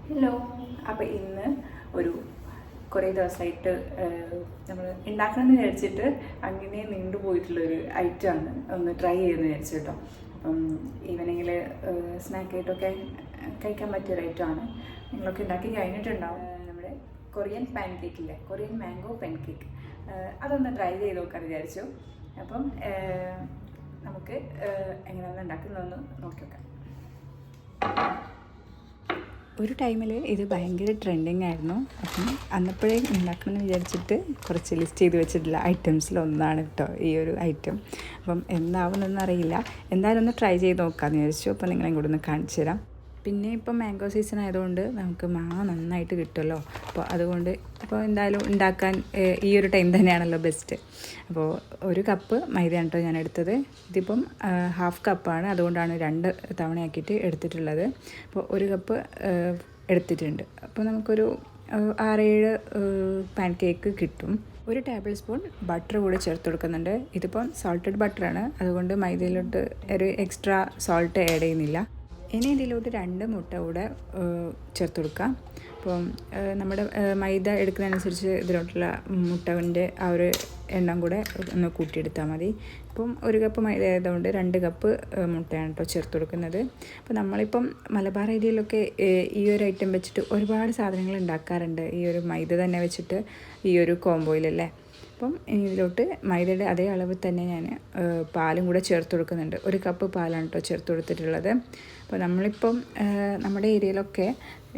Hello. അപ്പോൾ ഇന്ന് ഒരു കുറേ ദിവസമായിട്ട് നമ്മൾ ഉണ്ടാക്കണമെന്ന് വിചാരിച്ചിട്ട് അങ്ങനെ നീണ്ടുപോയിട്ടുള്ളൊരു ഐറ്റമാണ് ഒന്ന് ട്രൈ ചെയ്യുമെന്ന് വിചാരിച്ചു കേട്ടോ. അപ്പം ഈവനിങ്ങിൽ സ്നാക്കായിട്ടൊക്കെ കഴിക്കാൻ പറ്റിയൊരു ഐറ്റമാണ്. നിങ്ങളൊക്കെ ഉണ്ടാക്കി കഴിഞ്ഞിട്ടുണ്ടാവും. നമ്മുടെ കൊറിയൻ പാൻ കേക്കില്ലേ, കൊറിയൻ മാംഗോ പാൻ കേക്ക്, അതൊന്ന് ട്രൈ ചെയ്ത് നോക്കാൻ വിചാരിച്ചു. അപ്പം നമുക്ക് എങ്ങനെയാണ് ഉണ്ടാക്കുന്നതെന്ന് നോക്കി നോക്കാം. ഒരു ടൈമിൽ ഇത് ഭയങ്കര ട്രെൻഡിങ് ആയിരുന്നു. അപ്പം അന്നപ്പോഴേ ഉണ്ടാക്കണമെന്ന് വിചാരിച്ചിട്ട് കുറച്ച് ലിസ്റ്റ് ചെയ്ത് വെച്ചിട്ടുള്ള ഐറ്റംസിലൊന്നാണ് കേട്ടോ ഈ ഒരു ഐറ്റം. അപ്പം എന്താവുമെന്നൊന്നും അറിയില്ല, എന്തായാലും ഒന്ന് ട്രൈ ചെയ്ത് നോക്കാമെന്ന് വിചാരിച്ചു. അപ്പോൾ നിങ്ങളെയും കൂടെ ഒന്ന് കാണിച്ചു തരാം. പിന്നെ ഇപ്പം മാംഗോ സീസൺ ആയതുകൊണ്ട് നമുക്ക് മാങ്ങ നന്നായിട്ട് കിട്ടുമല്ലോ. അപ്പോൾ അതുകൊണ്ട് ഇപ്പോൾ എന്തായാലും ഉണ്ടാക്കാൻ ഈ ഒരു ടൈം തന്നെയാണല്ലോ ബെസ്റ്റ്. അപ്പോൾ ഒരു കപ്പ് മൈദയാണ് കേട്ടോ ഞാൻ എടുത്തത്. ഇതിപ്പം ഹാഫ് കപ്പാണ്, അതുകൊണ്ടാണ് 2 തവണയാക്കിയിട്ട് എടുത്തിട്ടുള്ളത്. അപ്പോൾ ഒരു കപ്പ് എടുത്തിട്ടുണ്ട്. അപ്പോൾ നമുക്കൊരു 6-7 പാൻ കേക്ക് കിട്ടും. 1 ടേബിൾ സ്പൂൺ ബട്ടർ കൂടി ചേർത്ത് കൊടുക്കുന്നുണ്ട്. ഇതിപ്പം സോൾട്ടഡ് ബട്ടറാണ്, അതുകൊണ്ട് മൈദയിലോട്ട് ഒരു എക്സ്ട്രാ സോൾട്ട് ആഡ് ചെയ്യുന്നില്ല. ഇനി ഇതിലോട്ട് 2 മുട്ട കൂടെ ചേർത്ത് കൊടുക്കാം. അപ്പം നമ്മുടെ മൈദ എടുക്കുന്നതനുസരിച്ച് ഇതിലോട്ടുള്ള മുട്ടൻ്റെ ആ ഒരു എണ്ണം കൂടെ ഒന്ന് കൂട്ടിയെടുത്താൽ മതി. ഇപ്പം 1 കപ്പ് മൈദ ആയതുകൊണ്ട് 2 കപ്പ് മുട്ടയാണ് കേട്ടോ ചേർത്ത് കൊടുക്കുന്നത്. അപ്പോൾ നമ്മളിപ്പം മലബാർ ഏരിയയിലൊക്കെ ഈ ഒരു ഐറ്റം വെച്ചിട്ട് ഒരുപാട് സാധനങ്ങൾ ഉണ്ടാക്കാറുണ്ട്, ഈ ഒരു മൈദ തന്നെ വെച്ചിട്ട് ഈ ഒരു കോംബോയിലല്ലേ. അപ്പം ഇതിലോട്ട് മൈദയുടെ അതേ അളവിൽ തന്നെ ഞാൻ പാലും കൂടെ ചേർത്ത് കൊടുക്കുന്നുണ്ട്. 1 കപ്പ് പാലാണ് കേട്ടോ ചേർത്ത് കൊടുത്തിട്ടുള്ളത്. അപ്പോൾ നമ്മളിപ്പം നമ്മുടെ ഏരിയയിലൊക്കെ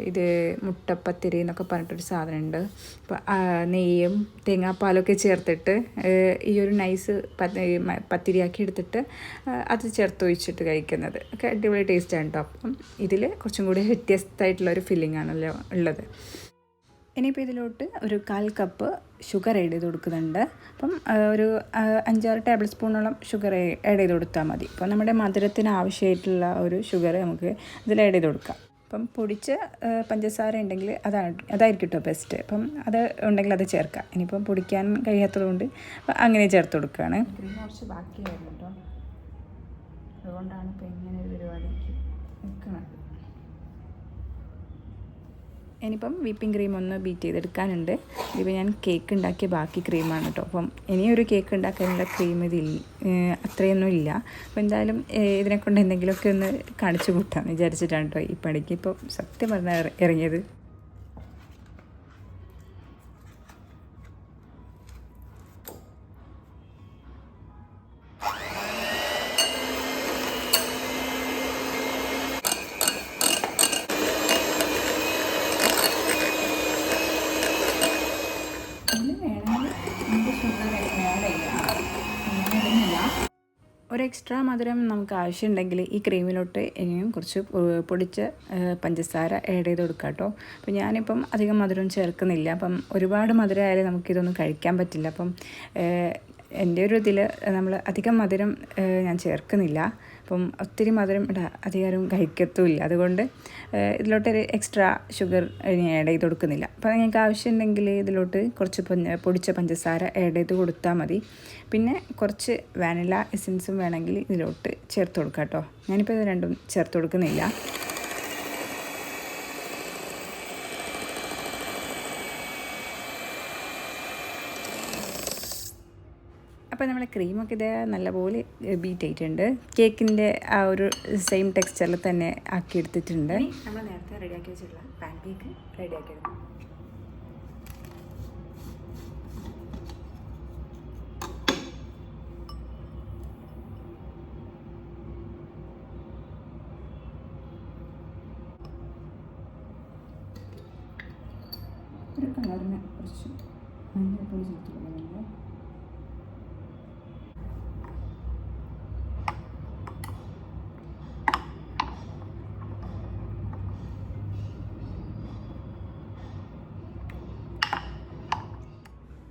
ഇത് മുട്ടപ്പത്തിരി എന്നൊക്കെ പറഞ്ഞിട്ടൊരു സാധനമുണ്ട്. അപ്പോൾ നെയ്യും തേങ്ങാപ്പാലൊക്കെ ചേർത്തിട്ട് ഈ ഒരു നൈസ് പത്തിരിയാക്കി എടുത്തിട്ട് അത് ചേർത്ത് ഒഴിച്ചിട്ട് കഴിക്കുന്നത് ഒക്കെ അടിപൊളി ടേസ്റ്റാണ് കേട്ടോ. അപ്പം ഇതിൽ കുറച്ചും കൂടി വ്യത്യസ്തമായിട്ടുള്ളൊരു ഫീലിംഗ് ആണല്ലോ ഉള്ളത്. ഇനിയിപ്പോൾ ഇതിലോട്ട് ഒരു 1/4 കപ്പ് ഷുഗർ ആഡ് ചെയ്ത് കൊടുക്കുന്നുണ്ട്. അപ്പം ഒരു 5-6 ടേബിൾ സ്പൂണോളം ഷുഗർ ആഡ് ചെയ്ത് കൊടുത്താൽ മതി. അപ്പോൾ നമ്മുടെ മധുരത്തിന് ആവശ്യമായിട്ടുള്ള ഒരു ഷുഗർ നമുക്ക് ഇതിൽ ആഡ് ചെയ്ത് കൊടുക്കാം. അപ്പം പൊടിച്ച പഞ്ചസാര ഉണ്ടെങ്കിൽ അതായിരിക്കും കേട്ടോ ബെസ്റ്റ്. അപ്പം അത് ഉണ്ടെങ്കിൽ അത് ചേർക്കാം. ഇനിയിപ്പം പൊടിക്കാൻ കഴിയാത്തത് കൊണ്ട് അങ്ങനെ ചേർത്ത് കൊടുക്കുകയാണ്. കുറച്ച് ബാക്കിയായിരുന്നു കേട്ടോ, അതുകൊണ്ടാണ് ഇപ്പോൾ ഇങ്ങനെ ഒരു പരിപാടിക്ക് നിൽക്കുന്നത്. ഇനിയിപ്പം വിപ്പിംഗ് ക്രീം ഒന്ന് ബീറ്റ് ചെയ്തെടുക്കാനുണ്ട്. ഇതിപ്പോൾ ഞാൻ കേക്ക് ഉണ്ടാക്കിയ ബാക്കി ക്രീമാണ് കേട്ടോ. അപ്പം ഇനിയൊരു കേക്ക് ഉണ്ടാക്കാനുള്ള ക്രീം അത്രയൊന്നും ഇല്ല. അപ്പോൾ എന്തായാലും ഇതിനെക്കൊണ്ട് എന്തെങ്കിലുമൊക്കെ ഒന്ന് കാണിച്ചു കൂട്ടാമെന്ന് വിചാരിച്ചിട്ടാണ് കേട്ടോ ഈ പണിക്ക് ഇപ്പോൾ സത്യം പറഞ്ഞാൽ ഇറങ്ങിയത്. ഒരു എക്സ്ട്രാ മധുരം നമുക്ക് ആവശ്യമുണ്ടെങ്കിൽ ഈ ക്രീമിലോട്ട് ഇനിയും കുറച്ച് പൊടിച്ച പഞ്ചസാര ആഡ് ചെയ്ത് കൊടുക്കാം കേട്ടോ. അപ്പോൾ ഞാനിപ്പം അധികം മധുരം ചേർക്കുന്നില്ല. അപ്പം ഒരുപാട് മധുരം ആയാലും നമുക്കിതൊന്നും കഴിക്കാൻ പറ്റില്ല. അപ്പം എൻ്റെ ഒരു ഇതിൽ നമ്മൾ അധികം മധുരം ഞാൻ ചേർക്കുന്നില്ല. അപ്പം ഒത്തിരി മധുരം അധികം കഴിക്കത്തുമില്ല, അതുകൊണ്ട് ഇതിലോട്ടൊരു എക്സ്ട്രാ ഷുഗർ ഞാൻ ആഡ് ചെയ്ത് കൊടുക്കുന്നില്ല. അപ്പോൾ നിങ്ങൾക്ക് ആവശ്യമുണ്ടെങ്കിൽ ഇതിലോട്ട് കുറച്ച് പൊടിച്ച പഞ്ചസാര ആഡ് ചെയ്ത് കൊടുത്താൽ മതി. പിന്നെ കുറച്ച് വാനില എസൻസും വേണമെങ്കിൽ ഇതിലോട്ട് ചേർത്ത് കൊടുക്കാം കേട്ടോ. ഞാനിപ്പോൾ ഇത് രണ്ടും ചേർത്ത് കൊടുക്കുന്നില്ല. അപ്പോൾ നമ്മളെ ക്രീമൊക്കെ ഇത് നല്ലപോലെ ബീറ്റ് ആയിട്ടുണ്ട്. കേക്കിൻ്റെ ആ ഒരു സെയിം ടെക്സ്ചറിൽ തന്നെ ആക്കിയെടുത്തിട്ടുണ്ട്. നമ്മൾ നേരത്തെ റെഡിയാക്കി വെച്ചിട്ടുള്ള പാൻ കേക്ക് റെഡിയാക്കിയെടുക്കും. ഒരു കളറിന് കുറച്ച് മഞ്ഞൾപ്പൊടി ചേർത്ത് കൊടുക്കുന്നുണ്ട്.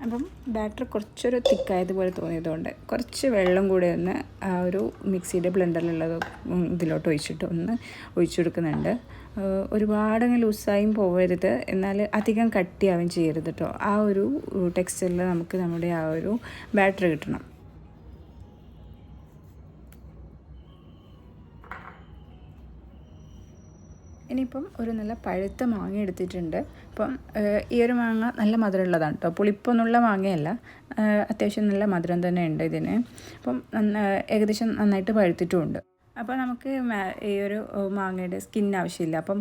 അപ്പം ബാറ്റർ കുറച്ചൊരു തിക്കായതുപോലെ തോന്നിയതുകൊണ്ട് കുറച്ച് വെള്ളം കൂടെ ഒന്ന് ആ ഒരു മിക്സിയുടെ ബ്ലെൻഡറിലുള്ളത് ഇതിലോട്ട് ഒന്ന് ഒഴിച്ചു കൊടുക്കുന്നുണ്ട്. ഒരുപാടങ്ങ് ലൂസായും പോകരുത്, എന്നാൽ അധികം കട്ടിയാവുകയും ചെയ്യരുത് കേട്ടോ. ആ ഒരു ടെക്സ്ചറിൽ നമുക്ക് നമ്മുടെ ആ ഒരു ബാറ്റർ കിട്ടണം. ഇനിയിപ്പം ഒരു നല്ല പഴുത്ത മാങ്ങ എടുത്തിട്ടുണ്ട്. അപ്പം ഈ ഒരു മാങ്ങ നല്ല മധുരമുള്ളതാണ് കേട്ടോ, പുളിപ്പൊന്നുള്ള മാങ്ങയല്ല, അത്യാവശ്യം നല്ല മധുരം തന്നെ ഉണ്ട് ഇതിന്. അപ്പം ഏകദേശം നന്നായിട്ട് പഴുത്തിട്ടുമുണ്ട്. അപ്പോൾ നമുക്ക് ഈ ഒരു മാങ്ങയുടെ സ്കിൻ ആവശ്യമില്ല. അപ്പം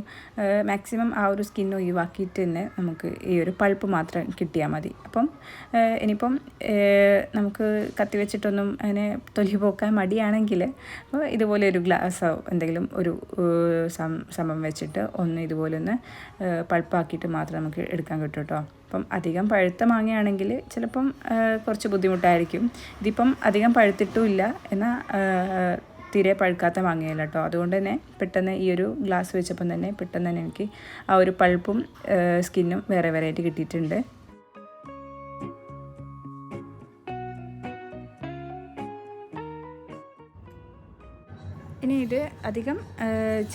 മാക്സിമം ആ ഒരു സ്കിൻ ഒഴിവാക്കിയിട്ട് തന്നെ നമുക്ക് ഈ ഒരു പൾപ്പ് മാത്രം കിട്ടിയാൽ മതി. അപ്പം ഇനിയിപ്പം നമുക്ക് കത്തി വെച്ചിട്ടൊന്നും അതിനെ തൊലി പോക്കാൻ മടിയാണെങ്കിൽ അപ്പോൾ ഇതുപോലെ ഒരു ഗ്ലാസ്സോ എന്തെങ്കിലും ഒരു സമം വെച്ചിട്ട് ഒന്ന് ഇതുപോലെ ഒന്ന് പൾപ്പാക്കിയിട്ട് മാത്രം നമുക്ക് എടുക്കാൻ കിട്ടും കേട്ടോ. അപ്പം അധികം പഴുത്ത മാങ്ങയാണെങ്കിൽ ചിലപ്പം കുറച്ച് ബുദ്ധിമുട്ടായിരിക്കും. ഇതിപ്പം അധികം പഴുത്തിട്ടുമില്ല, എന്നാൽ തീരെ പഴുക്കാത്ത മാങ്ങയല്ല കേട്ടോ. അതുകൊണ്ട് തന്നെ പെട്ടെന്ന് ഈ ഒരു ഗ്ലാസ് വെച്ചപ്പം തന്നെ പെട്ടെന്ന് തന്നെ എനിക്ക് ആ ഒരു പൾപ്പും സ്കിന്നും വേറെ വേറെ ആയിട്ട് കിട്ടിയിട്ടുണ്ട്. ഇനി ഇത് അധികം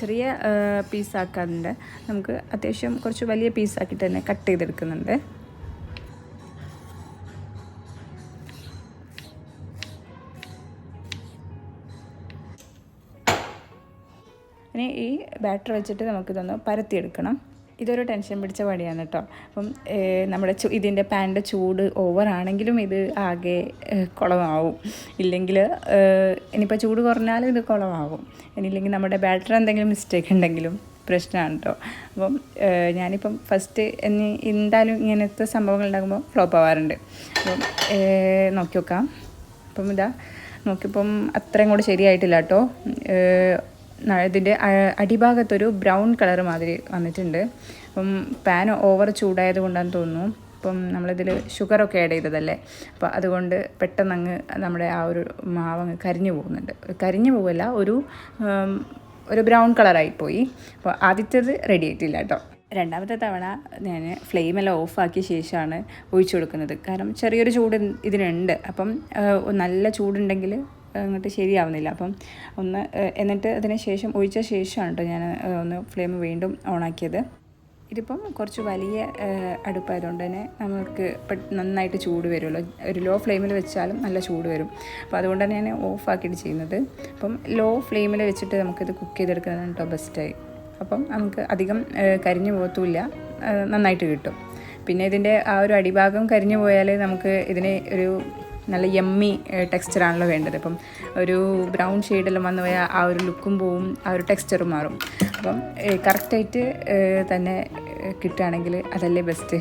ചെറിയ പീസാക്കാറുണ്ട്, നമുക്ക് അത്യാവശ്യം കുറച്ച് വലിയ പീസാക്കിയിട്ട് തന്നെ കട്ട് ചെയ്തെടുക്കുന്നുണ്ട്. ഇനി ഈ ബാറ്റർ വെച്ചിട്ട് നമുക്കിതൊന്ന് പരത്തിയെടുക്കണം. ഇതൊരു ടെൻഷൻ പിടിച്ച പണിയാണ് കേട്ടോ. അപ്പം നമ്മുടെ ഇതിൻ്റെ പാനിൻ്റെ ചൂട് ഓവറാണെങ്കിലും ഇത് ആകെ കുളമാവും. ഇല്ലെങ്കിൽ ഇനിയിപ്പോൾ ചൂട് കുറഞ്ഞാലും ഇത് കുളമാവും. ഇനിയില്ലെങ്കിൽ നമ്മുടെ ബാറ്റർ എന്തെങ്കിലും മിസ്റ്റേക്ക് ഉണ്ടെങ്കിലും പ്രശ്നമാണ് കേട്ടോ. അപ്പം ഞാനിപ്പം ഫസ്റ്റ് എന്തായാലും ഇങ്ങനത്തെ സംഭവങ്ങൾ ഉണ്ടാകുമ്പോൾ ഫ്ലോപ്പ് ആവാറുണ്ട്. അപ്പം നോക്കി നോക്കാം. അപ്പം ഇതാ നോക്കിയപ്പം അത്രയും കൂടെ ശരിയായിട്ടില്ല കേട്ടോ. ഇതിൻ്റെ അടിഭാഗത്തൊരു ബ്രൗൺ കളർ മാതിരി വന്നിട്ടുണ്ട്. അപ്പം പാൻ ഓവർ ചൂടായത് കൊണ്ടാണെന്ന് തോന്നുന്നു. അപ്പം നമ്മളിതിൽ ഷുഗറൊക്കെ ആഡ് ചെയ്തതല്ലേ, അപ്പോൾ അതുകൊണ്ട് പെട്ടെന്ന് അങ്ങ് നമ്മുടെ ആ ഒരു മാവ് അങ്ങ് കരിഞ്ഞു പോകുന്നുണ്ട്. കരിഞ്ഞു പോവല്ല, ഒരു ബ്രൗൺ കളറായിപ്പോയി. അപ്പോൾ ആദ്യത്തേത് റെഡി ആയിട്ടില്ല കേട്ടോ. രണ്ടാമത്തെ തവണ ഞാൻ ഫ്ലെയിമെല്ലാം ഓഫാക്കിയ ശേഷമാണ് ഒഴിച്ചു കൊടുക്കുന്നത്. കാരണം ചെറിയൊരു ചൂട് ഇതിനുണ്ട്. അപ്പം നല്ല ചൂടുണ്ടെങ്കിൽ അങ്ങോട്ട് ശരിയാവുന്നില്ല. അപ്പം എന്നിട്ട് അതിന് ശേഷം ഒഴിച്ച ശേഷമാണ് കേട്ടോ ഞാൻ ഒന്ന് ഫ്ലെയിം വീണ്ടും ഓണാക്കിയത്. ഇതിപ്പം കുറച്ച് വലിയ അടുപ്പായതുകൊണ്ട് തന്നെ നമുക്ക് നന്നായിട്ട് ചൂട് വരുമല്ലോ. ഒരു ലോ ഫ്ലെയിമിൽ വെച്ചാലും നല്ല ചൂട് വരും. അപ്പോൾ അതുകൊണ്ടാണ് ഞാൻ ഓഫാക്കിയിട്ട് ചെയ്യുന്നത്. അപ്പം ലോ ഫ്ലെയിമിൽ വെച്ചിട്ട് നമുക്കിത് കുക്ക് ചെയ്തെടുക്കുന്നതാണ് കേട്ടോ ബെസ്റ്റായി. അപ്പം നമുക്ക് അധികം കരിഞ്ഞു പോകത്തുമില്ല, നന്നായിട്ട് കിട്ടും. പിന്നെ ഇതിൻ്റെ ആ ഒരു അടിഭാഗം കരിഞ്ഞു പോയാൽ നമുക്ക് ഇതിന് ഒരു നല്ല യമ്മി ടെക്സ്ചറാണല്ലോ വേണ്ടത്. അപ്പം ഒരു ബ്രൗൺ ഷെയ്ഡെല്ലാം വന്നു പോയാൽ ആ ഒരു ലുക്കും പോവും, ആ ഒരു ടെക്സ്ചറും മാറും. അപ്പം കറക്റ്റായിട്ട് തന്നെ കിട്ടുകയാണെങ്കിൽ അതല്ലേ ബെസ്റ്റ്.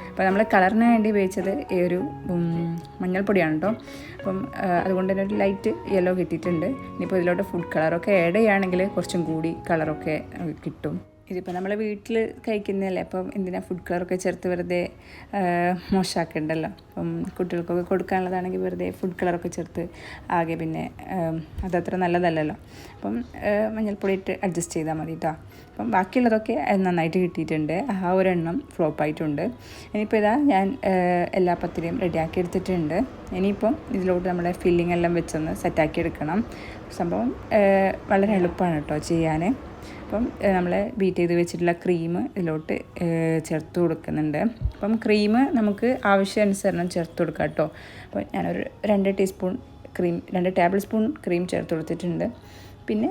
അപ്പോൾ നമ്മൾ കളറിന് വേണ്ടി ഉപയോഗിച്ചത് ഈ ഒരു മഞ്ഞൾപ്പൊടിയാണ് കേട്ടോ. അപ്പം അതുകൊണ്ട് തന്നെ ഒരു ലൈറ്റ് യെല്ലോ കിട്ടിയിട്ടുണ്ട്. ഇനിയിപ്പോൾ ഇതിലോട്ട് ഫുഡ് കളറൊക്കെ ആഡ് ചെയ്യുകയാണെങ്കിൽ കുറച്ചും കൂടി കളറൊക്കെ കിട്ടും. ഇതിപ്പോൾ നമ്മൾ വീട്ടിൽ കഴിക്കുന്നതല്ലേ, അപ്പം എന്തിനാ ഫുഡ് കളറൊക്കെ ചേർത്ത് വെറുതെ മോശമാക്കണ്ടല്ലോ. അപ്പം കുട്ടികൾക്കൊക്കെ കൊടുക്കാനുള്ളതാണെങ്കിൽ വെറുതെ ഫുഡ് കളറൊക്കെ ചേർത്ത് ആകെ പിന്നെ അതത്ര നല്ലതല്ലല്ലോ. അപ്പം മഞ്ഞൾപ്പൊടി ഇട്ട് അഡ്ജസ്റ്റ് ചെയ്താൽ മതി കേട്ടോ. അപ്പം ബാക്കിയുള്ളതൊക്കെ നന്നായിട്ട് കിട്ടിയിട്ടുണ്ട്. ആ ഒരെണ്ണം ഫ്ലോപ്പായിട്ടുണ്ട്. ഇനിയിപ്പോൾ ഇതാ ഞാൻ എല്ലാ പത്തിരിയും റെഡിയാക്കി എടുത്തിട്ടുണ്ട്. ഇനിയിപ്പം ഇതിലോട്ട് നമ്മുടെ ഫില്ലിംഗ് എല്ലാം വെച്ചൊന്ന് സെറ്റാക്കി എടുക്കണം. സംഭവം വളരെ എളുപ്പമാണ് കേട്ടോ ചെയ്യാൻ. അപ്പം നമ്മൾ ബീറ്റ് ചെയ്ത് വെച്ചിട്ടുള്ള ക്രീം ഇതിലോട്ട് ചേർത്ത് കൊടുക്കുന്നുണ്ട്. അപ്പം ക്രീം നമുക്ക് ആവശ്യാനുസരണം ചേർത്ത് കൊടുക്കാം കേട്ടോ. അപ്പോൾ ഞാനൊരു 2 ടേബിൾ സ്പൂൺ ക്രീം ചേർത്ത് കൊടുത്തിട്ടുണ്ട്. പിന്നെ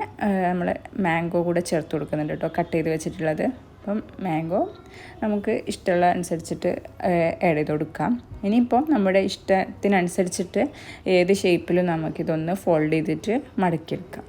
നമ്മൾ മാംഗോ കൂടെ ചേർത്ത് കൊടുക്കുന്നുണ്ട് കേട്ടോ, കട്ട് ചെയ്ത് വെച്ചിട്ടുള്ളത്. അപ്പം മാംഗോ നമുക്ക് ഇഷ്ടമുള്ള അനുസരിച്ചിട്ട് ആഡ് ചെയ്ത് കൊടുക്കാം. ഇനിയിപ്പം നമ്മുടെ ഇഷ്ടത്തിനനുസരിച്ചിട്ട് ഏത് ഷേപ്പിലും നമുക്കിതൊന്ന് ഫോൾഡ് ചെയ്തിട്ട് മടക്കിയെടുക്കാം.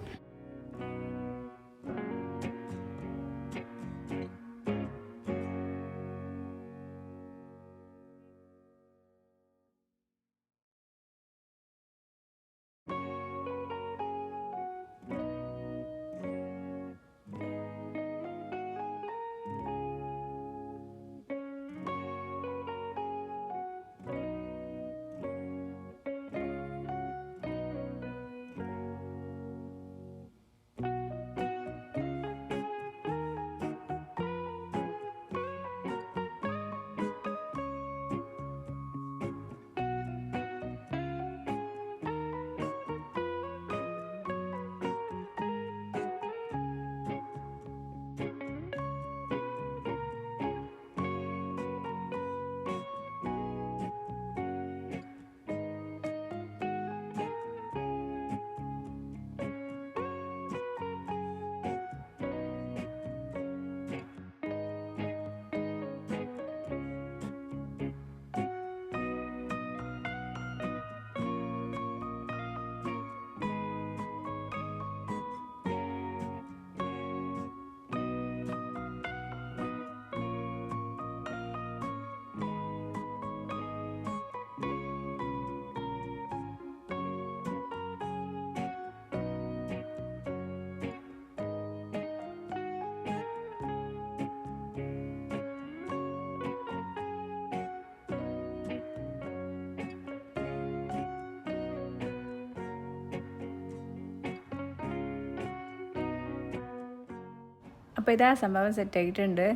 അപ്പോൾ ഇതാ സംഭവം സെറ്റായിട്ടുണ്ട്.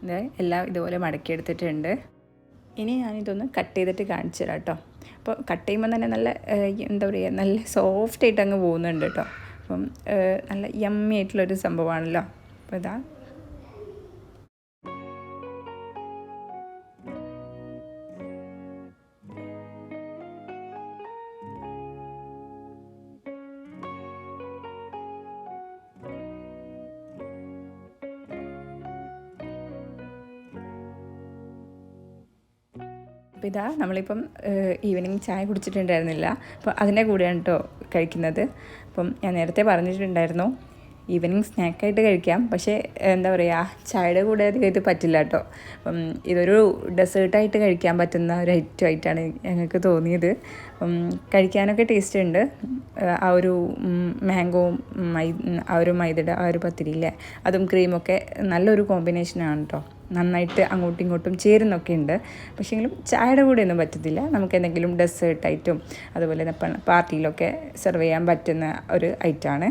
ഇത് എല്ലാം ഇതുപോലെ മടക്കിയെടുത്തിട്ടുണ്ട്. ഇനി ഞാനിതൊന്ന് കട്ട് ചെയ്തിട്ട് കാണിച്ചു തരാം കേട്ടോ. അപ്പോൾ കട്ട് ചെയ്യുമ്പോൾ തന്നെ നല്ല എന്താ പറയുക, നല്ല സോഫ്റ്റായിട്ട് അങ്ങ് പോകുന്നുണ്ട് കേട്ടോ. അപ്പം നല്ല യമ്മി ആയിട്ടുള്ളൊരു സംഭവമാണല്ലോ. അപ്പോൾ ഇതാ അപ്പോൾ ഇതാ നമ്മളിപ്പം ഈവനിങ് ചായ കുടിച്ചിട്ടുണ്ടായിരുന്നില്ല. അപ്പോൾ അതിൻ്റെ കൂടെയാണ് കേട്ടോ കഴിക്കുന്നത്. അപ്പം ഞാൻ നേരത്തെ പറഞ്ഞിട്ടുണ്ടായിരുന്നു ഈവനിങ് സ്നാക്കായിട്ട് കഴിക്കാം, പക്ഷേ എന്താ പറയുക, ചായയുടെ കൂടെ അധികം ഇത് പറ്റില്ല കേട്ടോ. അപ്പം ഇതൊരു ഡെസേർട്ടായിട്ട് കഴിക്കാൻ പറ്റുന്ന ഒരു ഐറ്റമായിട്ടാണ് ഞങ്ങൾക്ക് തോന്നിയത്. കഴിക്കാനൊക്കെ ടേസ്റ്റ് ഉണ്ട്. ആ ഒരു മാംഗോ ആ ഒരു മൈദയുടെ ആ ഒരു പത്തിരിയില്ലേ, അതും ക്രീമൊക്കെ നല്ലൊരു കോമ്പിനേഷനാണ് കേട്ടോ. നന്നായിട്ട് അങ്ങോട്ടും ഇങ്ങോട്ടും ചേരുന്നൊക്കെ ഉണ്ട്. പക്ഷേങ്കിലും ചായയുടെ കൂടെ ഒന്നും പറ്റത്തില്ല. നമുക്ക് എന്തെങ്കിലും ഡെസേർട്ടായിട്ടും അതുപോലെ പാർട്ടിയിലൊക്കെ സെർവ് ചെയ്യാൻ പറ്റുന്ന ഒരു ഐറ്റമാണ്.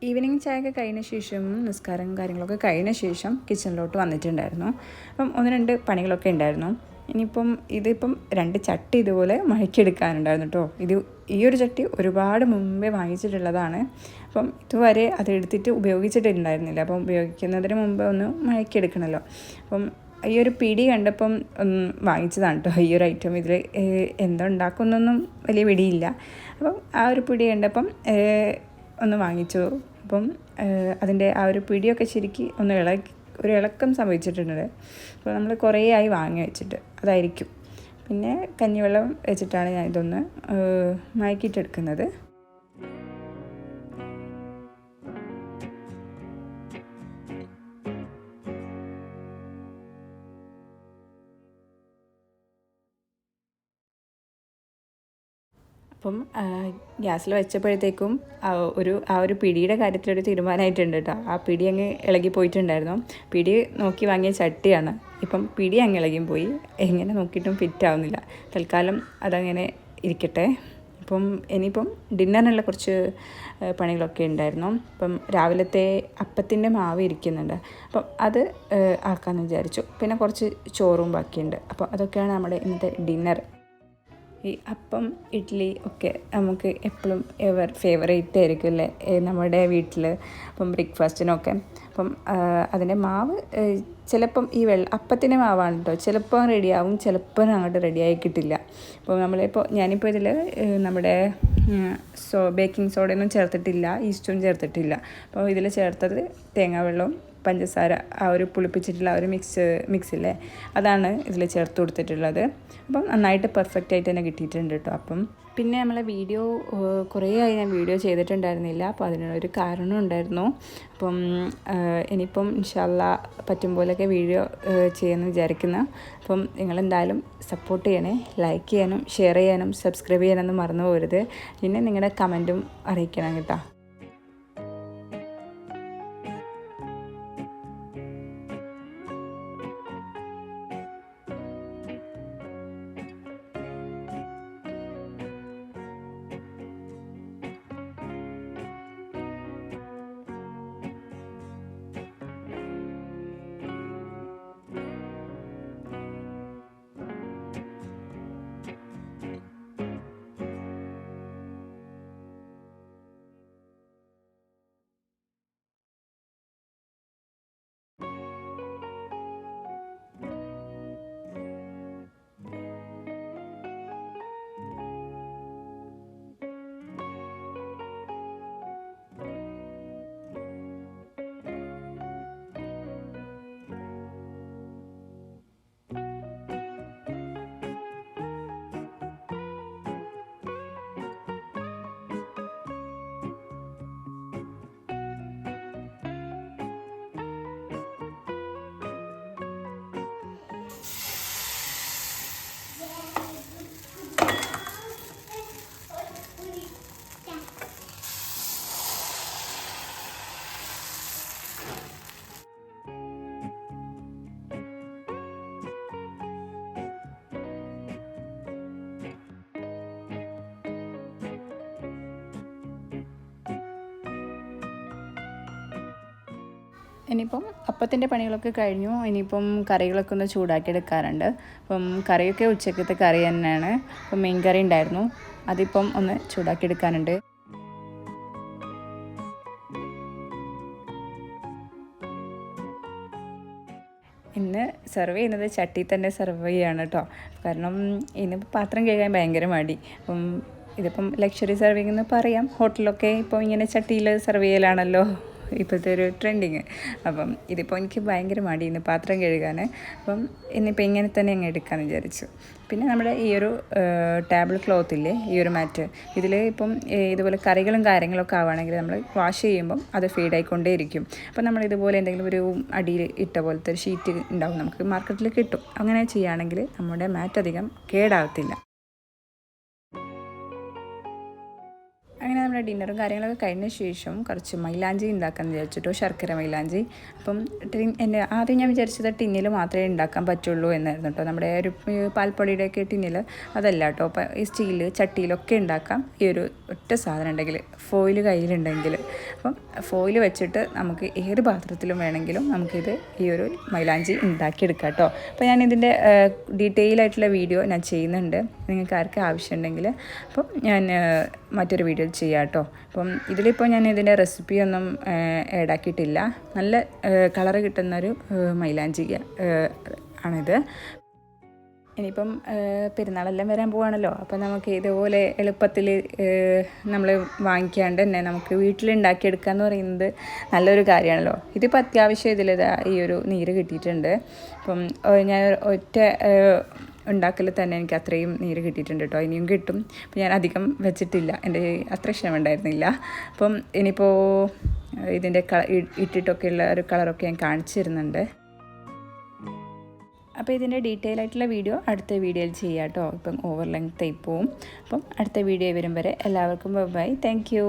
ഈവനിങ് ചായയൊക്കെ കഴിഞ്ഞ ശേഷം നിസ്കാരം കാര്യങ്ങളൊക്കെ കഴിഞ്ഞ ശേഷം കിച്ചണിലോട്ട് വന്നിട്ടുണ്ടായിരുന്നു. അപ്പം 1-2 പണികളൊക്കെ ഉണ്ടായിരുന്നു. ഇനിയിപ്പം ഇതിപ്പം 2 ചട്ടി ഇതുപോലെ മഴക്കിയെടുക്കാനുണ്ടായിരുന്നു കേട്ടോ. ഈ ഒരു ചട്ടി ഒരുപാട് മുമ്പേ വാങ്ങിച്ചിട്ടുള്ളതാണ്. അപ്പം ഇതുവരെ അതെടുത്തിട്ട് ഉപയോഗിച്ചിട്ടുണ്ടായിരുന്നില്ല. അപ്പം ഉപയോഗിക്കുന്നതിന് മുമ്പ് ഒന്ന് മഴക്കിയെടുക്കണമല്ലോ. അപ്പം ഈ ഒരു പിടി കണ്ടപ്പം വാങ്ങിച്ചതാണ് കേട്ടോ ഈ ഒരു ഐറ്റം. ഇതിൽ എന്താ ഉണ്ടാക്കുന്നൊന്നും വലിയ പിടിയില്ല. അപ്പം ആ ഒരു പിടി കണ്ടപ്പം ഒന്ന് വാങ്ങിച്ചു. അപ്പം അതിൻ്റെ ആ ഒരു പിടിയൊക്കെ ശരിക്കും ഒന്ന് ഒരു ഇളക്കം സംഭവിച്ചിട്ടുണ്ട്. അപ്പോൾ നമ്മൾ കുറേ ആയി വാങ്ങി വെച്ചിട്ട് അതായിരിക്കും. പിന്നെ കഞ്ഞിവെള്ളം വെച്ചിട്ടാണ് ഞാൻ ഇതൊന്ന് മയക്കിയിട്ടെടുക്കുന്നത്. അപ്പം ഗ്യാസിൽ വെച്ചപ്പോഴത്തേക്കും ആ ഒരു പിടിയുടെ കാര്യത്തിലൊരു തീരുമാനമായിട്ടുണ്ട് കേട്ടോ. ആ പിടി അങ്ങ് ഇളകി പോയിട്ടുണ്ടായിരുന്നു. പിടി നോക്കി വാങ്ങിയ ചട്ടിയാണ്. ഇപ്പം പിടി അങ്ങ് ഇളകിയും പോയി. എങ്ങനെ നോക്കിയിട്ടും ഫിറ്റ് ആവുന്നില്ല. തൽക്കാലം അതങ്ങനെ ഇരിക്കട്ടെ. ഇപ്പം ഇനിയിപ്പം ഡിന്നറിനുള്ള കുറച്ച് പണികളൊക്കെ ഉണ്ടായിരുന്നു. അപ്പം രാവിലത്തെ അപ്പത്തിൻ്റെ മാവ് ഇരിക്കുന്നുണ്ട്. അപ്പം അത് ആക്കാമെന്ന് വിചാരിച്ചു. പിന്നെ കുറച്ച് ചോറും ബാക്കിയുണ്ട്. അപ്പോൾ അതൊക്കെയാണ് നമ്മുടെ ഇന്നത്തെ ഡിന്നർ. ഈ അപ്പം ഇഡ്ഡലി ഒക്കെ നമുക്ക് എപ്പോഴും ഫേവറേറ്റ് ആയിരിക്കും അല്ലേ നമ്മുടെ വീട്ടിൽ. അപ്പം ബ്രേക്ക്ഫാസ്റ്റിനൊക്കെ. അപ്പം അതിൻ്റെ മാവ് ചിലപ്പം ഈ അപ്പത്തിൻ്റെ മാവാണ് കേട്ടോ. ചിലപ്പോൾ റെഡിയാവും, ചിലപ്പോൾ അങ്ങോട്ട് റെഡിയായി കിട്ടില്ല. അപ്പോൾ ഞാനിപ്പോൾ ഇതിൽ നമ്മുടെ ബേക്കിംഗ് സോഡയൊന്നും ചേർത്തിട്ടില്ല, ഈസ്റ്റും ചേർത്തിട്ടില്ല. അപ്പോൾ ഇതിൽ ചേർത്തത് തേങ്ങാവെള്ളവും പഞ്ചസാര, ആ ഒരു പുളിപ്പിച്ചിട്ടുള്ള ആ ഒരു മിക്സില്ലേ, അതാണ് ഇതിൽ ചേർത്ത് കൊടുത്തിട്ടുള്ളത്. അപ്പം നന്നായിട്ട് പെർഫെക്റ്റ് ആയിട്ട് തന്നെ കിട്ടിയിട്ടുണ്ട് കേട്ടോ. അപ്പം പിന്നെ നമ്മളെ വീഡിയോ കുറേ ആയി ഞാൻ വീഡിയോ ചെയ്തിട്ടുണ്ടായിരുന്നില്ല. അപ്പോൾ അതിനൊരു കാരണം ഉണ്ടായിരുന്നു. അപ്പം ഇനിയിപ്പം ഇൻഷാ അല്ലാഹ് പറ്റും പോലെയൊക്കെ വീഡിയോ ചെയ്യുമെന്ന് വിചാരിക്കുന്നു. അപ്പം നിങ്ങളെന്തായാലും സപ്പോർട്ട് ചെയ്യണേ. ലൈക്ക് ചെയ്യാനും ഷെയർ ചെയ്യാനും സബ്സ്ക്രൈബ് ചെയ്യാനൊന്നും മറന്നു പോകരുത്. പിന്നെ നിങ്ങളുടെ കമൻറ്റും അറിയിക്കണം കേട്ടോ. ഇനിയിപ്പം അപ്പത്തിൻ്റെ പണികളൊക്കെ കഴിഞ്ഞു. ഇനിയിപ്പം കറികളൊക്കെ ഒന്ന് ചൂടാക്കി എടുക്കാറുണ്ട്. അപ്പം കറിയൊക്കെ ഉച്ചക്കത്തെ കറി തന്നെയാണ്. അപ്പം മീൻ കറി ഉണ്ടായിരുന്നു, അതിപ്പം ഒന്ന് ചൂടാക്കി എടുക്കാനുണ്ട്. ഇന്ന് സെർവ് ചെയ്യുന്നത് ചട്ടി തന്നെ സെർവ് ചെയ്യുകയാണ് കേട്ടോ. കാരണം ഇന്നിപ്പോൾ പാത്രം കഴുകാൻ ഭയങ്കര മടി. അപ്പം ഇതിപ്പം ലക്ഷറി സെർവിങ് എന്ന് പറയാം. ഹോട്ടലൊക്കെ ഇപ്പോൾ ഇങ്ങനെ ചട്ടിയിൽ സെർവ് ചെയ്യലാണല്ലോ ഇപ്പോഴത്തെ ഒരു ട്രെൻഡിങ്. അപ്പം ഇതിപ്പോൾ എനിക്ക് ഭയങ്കര മടി ഇന്ന് പാത്രം കഴുകാൻ. അപ്പം ഇന്നിപ്പോൾ ഇങ്ങനെ തന്നെ അങ്ങ് എടുക്കാമെന്ന് വിചാരിച്ചു. പിന്നെ നമ്മുടെ ഈ ഒരു ടേബിൾ ക്ലോത്ത് ഇല്ലേ, ഈ ഒരു മാറ്റ്, ഇതിൽ ഇപ്പം ഇതുപോലെ കറികളും കാര്യങ്ങളൊക്കെ ആവുകയാണെങ്കിൽ നമ്മൾ വാഷ് ചെയ്യുമ്പം അത് ഫീഡായിക്കൊണ്ടേ ഇരിക്കും. അപ്പം നമ്മൾ ഇതുപോലെ എന്തെങ്കിലും ഒരു അടിയിൽ ഇട്ട പോലത്തെ ഒരു ഷീറ്റ് ഉണ്ടാവും, നമുക്ക് മാർക്കറ്റിൽ കിട്ടും. അങ്ങനെ ചെയ്യുകയാണെങ്കിൽ നമ്മുടെ മാറ്റ് അധികം കേടാവത്തില്ല. അങ്ങനെ നമ്മുടെ ഡിന്നറും കാര്യങ്ങളൊക്കെ കഴിഞ്ഞ ശേഷം കുറച്ച് മൈലാഞ്ചി ഉണ്ടാക്കാമെന്ന് വിചാരിച്ചിട്ടോ, ശർക്കര മൈലാഞ്ചി. അപ്പം ആദ്യം ഞാൻ വിചാരിച്ചത് ടിന്നിൽ മാത്രമേ ഉണ്ടാക്കാൻ പറ്റുള്ളൂ എന്നായിരുന്നു കേട്ടോ. നമ്മുടെ ഒരു പാൽപ്പൊടിയുടെയൊക്കെ ടിന്നിൽ അതല്ല കേട്ടോ. അപ്പം ഈ സ്റ്റീൽ ചട്ടിയിലൊക്കെ ഉണ്ടാക്കാം, ഈ ഒരു ഒറ്റ സാധനം ഉണ്ടെങ്കിൽ, ഫോയിൽ കയ്യിലുണ്ടെങ്കിൽ. അപ്പം ഫോയിൽ വെച്ചിട്ട് നമുക്ക് ഏത് പാത്രത്തിലും വേണമെങ്കിലും നമുക്കിത് ഈ ഒരു മൈലാഞ്ചി ഉണ്ടാക്കിയെടുക്കാം കേട്ടോ. അപ്പോൾ ഞാൻ ഇതിൻ്റെ ഡീറ്റെയിൽ ആയിട്ടുള്ള വീഡിയോ ഞാൻ ചെയ്യുന്നുണ്ട്, നിങ്ങൾക്ക് ആർക്കും ആവശ്യമുണ്ടെങ്കിൽ. അപ്പം ഞാൻ മറ്റൊരു വീഡിയോ ചെയ്യാം കേട്ടോ. അപ്പം ഇതിലിപ്പോൾ ഞാൻ ഇതിൻ്റെ റെസിപ്പിയൊന്നും ആഡാക്കിയിട്ടില്ല. നല്ല കളറ് കിട്ടുന്നൊരു മൈലാഞ്ചി ആണിത്. ഇനിയിപ്പം പെരുന്നാളെല്ലാം വരാൻ പോവാണല്ലോ. അപ്പം നമുക്ക് ഇതുപോലെ എളുപ്പത്തിൽ നമ്മൾ വാങ്ങിക്കാണ്ട് തന്നെ നമുക്ക് വീട്ടിലുണ്ടാക്കിയെടുക്കുക എന്ന് പറയുന്നത് നല്ലൊരു കാര്യമാണല്ലോ. ഇതിപ്പോൾ അത്യാവശ്യം ഇതിലിതാ ഈ ഒരു നീര് കിട്ടിയിട്ടുണ്ട്. അപ്പം ഞാൻ ഒറ്റ ഉണ്ടാക്കൽ തന്നെ എനിക്ക് അത്രയും നീര് കിട്ടിയിട്ടുണ്ട് കേട്ടോ. ഇനിയും കിട്ടും. അപ്പം ഞാൻ അധികം വെച്ചിട്ടില്ല, എൻ്റെ അത്ര ഇഷ്ടമുണ്ടായിരുന്നില്ല. അപ്പം ഇനിയിപ്പോൾ ഇതിൻ്റെ ഇട്ടിട്ടൊക്കെയുള്ള ഒരു കളറൊക്കെ ഞാൻ കാണിച്ചു തരുന്നുണ്ട്. അപ്പോൾ ഇതിൻ്റെ ഡീറ്റെയിൽ ആയിട്ടുള്ള വീഡിയോ അടുത്ത വീഡിയോയിൽ ചെയ്യാം കേട്ടോ. ഇപ്പം ഓവർ ലെങ്ത് ആയി പോവും. അപ്പം അടുത്ത വീഡിയോ വരും വരെ എല്ലാവർക്കും ബൈ. Thank you.